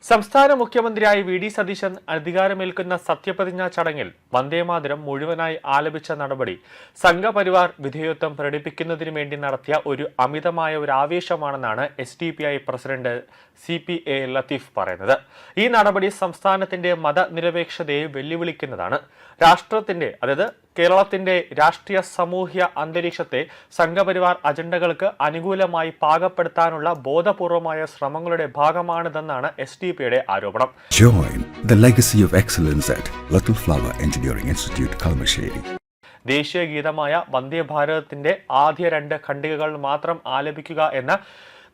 സംസ്ഥാന മുഖ്യമന്ത്രിയായി വി.ഡി. സതീശൻ അധികാരമേൽക്കുന്ന സത്യപ്രതിജ്ഞാ ചടങ്ങിൽ വന്ദേമാതരം മുഴുവനായി ആലപിച്ച നടപടി സംഘപരിവാർ വിധേയത്വം പ്രകടിപ്പിക്കുന്നതിനു വേണ്ടി നടത്തിയ ഒരു അമിതമായ ഒരു ആവേശമാണെന്നാണ് SDPI പ്രസിഡന്റ് CPA ലത്തീഫ് പറയുന്നത്. ഈ നടപടി സംസ്ഥാനത്തിന്റെ മതനിരപേക്ഷതയെ വെല്ലുവിളിക്കുന്നതാണ്. രാഷ്ട്രത്തിന്റെ അതായത് കേരളത്തിന്റെ രാഷ്ട്രീയ സാമൂഹ്യ അന്തരീക്ഷത്തെ സംഘപരിവാർ അജണ്ടകൾക്ക് അനുകൂലമായി പാകപ്പെടുത്താനുള്ള ബോധപൂർവമായ ശ്രമങ്ങളുടെ ഭാഗമാണിതെന്നാണ് SDPയുടെ ആരോപണം. Join the legacy of excellence at Little Flower Engineering Institute, Kalmasheri. ദേശീയ ഗീതമായ വന്ദേ ഭാരതത്തിന്റെ ആദ്യ 2 ഖണ്ഡികകൾ മാത്രം ആലപിക്കുക എന്ന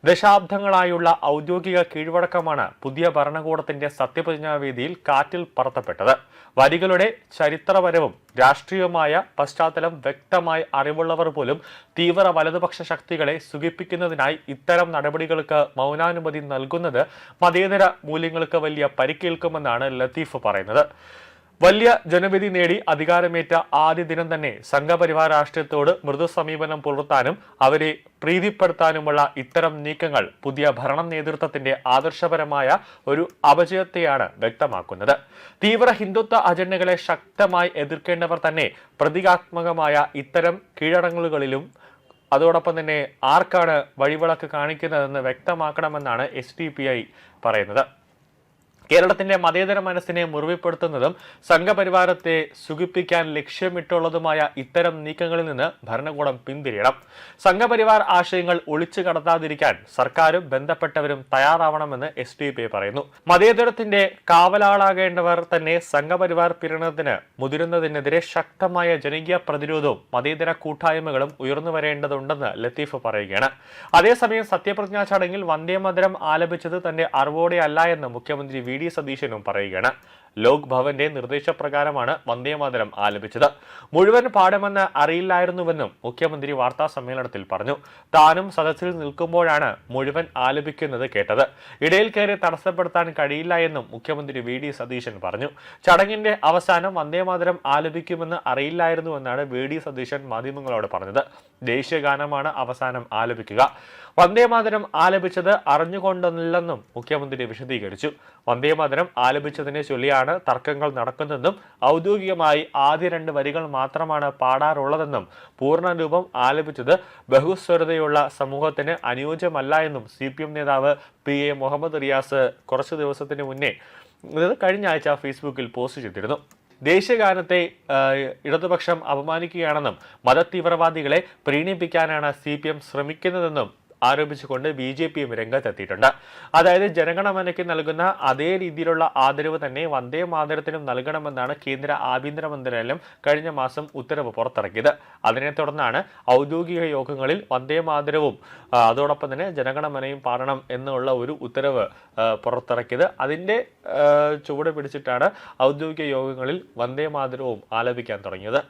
ദശാബ്ദങ്ങളായുള്ള ഔദ്യോഗിക കീഴ്വഴക്കമാണ് പുതിയ ഭരണകൂടത്തിന്റെ സത്യപ്രതിജ്ഞാവേദിയിൽ കാറ്റിൽ പറത്തപ്പെട്ടത്. വരികളുടെ ചരിത്രപരവും രാഷ്ട്രീയവുമായ പശ്ചാത്തലം വ്യക്തമായി അറിവുള്ളവർ പോലും തീവ്ര വലതുപക്ഷ ശക്തികളെ സുഖിപ്പിക്കുന്നതിനായി ഇത്തരം നടപടികൾക്ക് മൗനാനുമതി നൽകുന്നത് മതേതര മൂല്യങ്ങൾക്ക് വലിയ പരിക്കേൽക്കുമെന്നാണ് ലത്തീഫ് പറയുന്നത്. വലിയ ജനവിധി നേടി അധികാരമേറ്റ ആദ്യ ദിനം തന്നെ സംഘപരിവാർ രാഷ്ട്രീയത്തോട് മൃദു സമീപനം പുലർത്താനും അവരെ പ്രീതിപ്പെടുത്താനുമുള്ള ഇത്തരം നീക്കങ്ങൾ പുതിയ ഭരണ നേതൃത്വത്തിന്റെ ആദർശപരമായ ഒരു അപജയത്തെയാണ് വ്യക്തമാക്കുന്നത്. തീവ്ര ഹിന്ദുത്വ അജണ്ടകളെ ശക്തമായി എതിർക്കേണ്ടവർ തന്നെ പ്രതീകാത്മകമായ ഇത്തരം കീഴടങ്ങലുകളിലും അതോടൊപ്പം തന്നെ ആർക്കാണ് വഴിവിളക്ക് കാണിക്കുന്നതെന്ന് വ്യക്തമാക്കണമെന്നാണ് SDPI പറയുന്നത്. കേരളത്തിന്റെ മതേതര മനസ്സിനെ മുറിവുപ്പെടുത്തുന്നതും സംഘപരിവാരത്തെ സുഖിപ്പിക്കാൻ ലക്ഷ്യമിട്ടുള്ളതുമായ ഇത്തരം നീക്കങ്ങളിൽ നിന്ന് ഭരണകൂടം പിന്തിരിയണം. സംഘപരിവാർ ആശയങ്ങൾ ഒളിച്ചു കടത്താതിരിക്കാൻ സർക്കാരും ബന്ധപ്പെട്ടവരും തയ്യാറാവണമെന്ന് SDPI പറയുന്നു. മതേതരത്തിന്റെ കാവലാളാകേണ്ടവർ തന്നെ സംഘപരിവാർ പീഡനത്തിന് മുതിരുന്നതിനെതിരെ ശക്തമായ ജനകീയ പ്രതിരോധവും മതേതര കൂട്ടായ്മകളും ഉയർന്നു വരേണ്ടതുണ്ടെന്ന് ലത്തീഫ് പറയുകയാണ്. അതേസമയം സത്യപ്രതിജ്ഞാ ചടങ്ങിൽ വന്ദേമാതരം ആലപിച്ചത് തന്റെ അറിവോടെ അല്ല എന്ന് മുഖ്യമന്ത്രി വി.ഡി. സതീശനും പറയുകയാണ്. ലോക് ഭവന്റെ നിർദ്ദേശപ്രകാരമാണ് വന്ദേമാതരം ആലപിച്ചത്. മുഴുവൻ പാഠമെന്ന് അറിയില്ലായിരുന്നുവെന്നും മുഖ്യമന്ത്രി വാർത്താ സമ്മേളനത്തിൽ പറഞ്ഞു. താനും സദസ്സിൽ നിൽക്കുമ്പോഴാണ് മുഴുവൻ ആലപിക്കുന്നത് കേട്ടത്. ഇടയിൽ കയറി തടസ്സപ്പെടുത്താൻ കഴിയില്ല എന്നും മുഖ്യമന്ത്രി വി.ഡി. സതീശൻ പറഞ്ഞു. ചടങ്ങിന്റെ അവസാനം വന്ദേമാതരം ആലപിക്കുമെന്ന് അറിയില്ലായിരുന്നുവെന്നാണ് വി.ഡി. സതീശൻ മാധ്യമങ്ങളോട് പറഞ്ഞത്. ദേശീയഗാനമാണ് അവസാനം ആലപിക്കുക. വന്ദേമാതരം ആലപിച്ചത് അറിഞ്ഞുകൊണ്ടല്ലെന്നും മുഖ്യമന്ത്രി വിശദീകരിച്ചു. വന്ദേമാതരം ആലപിച്ചതിനെ ചൊല്ലിയാണ് തർക്കങ്ങൾ നടക്കുന്നതെന്നും ഔദ്യോഗികമായി ആദ്യ 2 വരികൾ മാത്രമാണ് പാടാറുള്ളതെന്നും പൂർണ്ണരൂപം ആലപിച്ചത് ബഹുസ്വരതയുള്ള സമൂഹത്തിന് അനുയോജ്യമല്ല എന്നും CPM നേതാവ് PA മുഹമ്മദ് റിയാസ് കുറച്ചു ദിവസത്തിന് മുന്നേ കഴിഞ്ഞ ആഴ്ച ഫേസ്ബുക്കിൽ പോസ്റ്റ് ചെയ്തിരുന്നു. ദേശീയഗാനത്തെ ഇടതുപക്ഷം അപമാനിക്കുകയാണെന്നും മതതീവ്രവാദികളെ പ്രീണിപ്പിക്കാനാണ് CPM ശ്രമിക്കുന്നതെന്നും ആരോപിച്ചുകൊണ്ട് BJPയും രംഗത്തെത്തിയിട്ടുണ്ട്. അതായത് ജനഗണമനയ്ക്ക് നൽകുന്ന അതേ രീതിയിലുള്ള ആദരവ് തന്നെ വന്ദേ മാതരത്തിനും നൽകണമെന്നാണ് കേന്ദ്ര ആഭ്യന്തര മന്ത്രാലയം കഴിഞ്ഞ മാസം ഉത്തരവ് പുറത്തിറക്കിയത്. അതിനെ തുടർന്നാണ് ഔദ്യോഗിക യോഗങ്ങളിൽ വന്ദേ മാതരവും അതോടൊപ്പം തന്നെ ജനഗണമനയും പാടണം എന്നുള്ള ഒരു ഉത്തരവ് പുറത്തിറക്കിയത്. അതിൻ്റെ ചുവട് പിടിച്ചിട്ടാണ് ഔദ്യോഗിക യോഗങ്ങളിൽ വന്ദേ മാതരവും ആലപിക്കാൻ തുടങ്ങിയത്.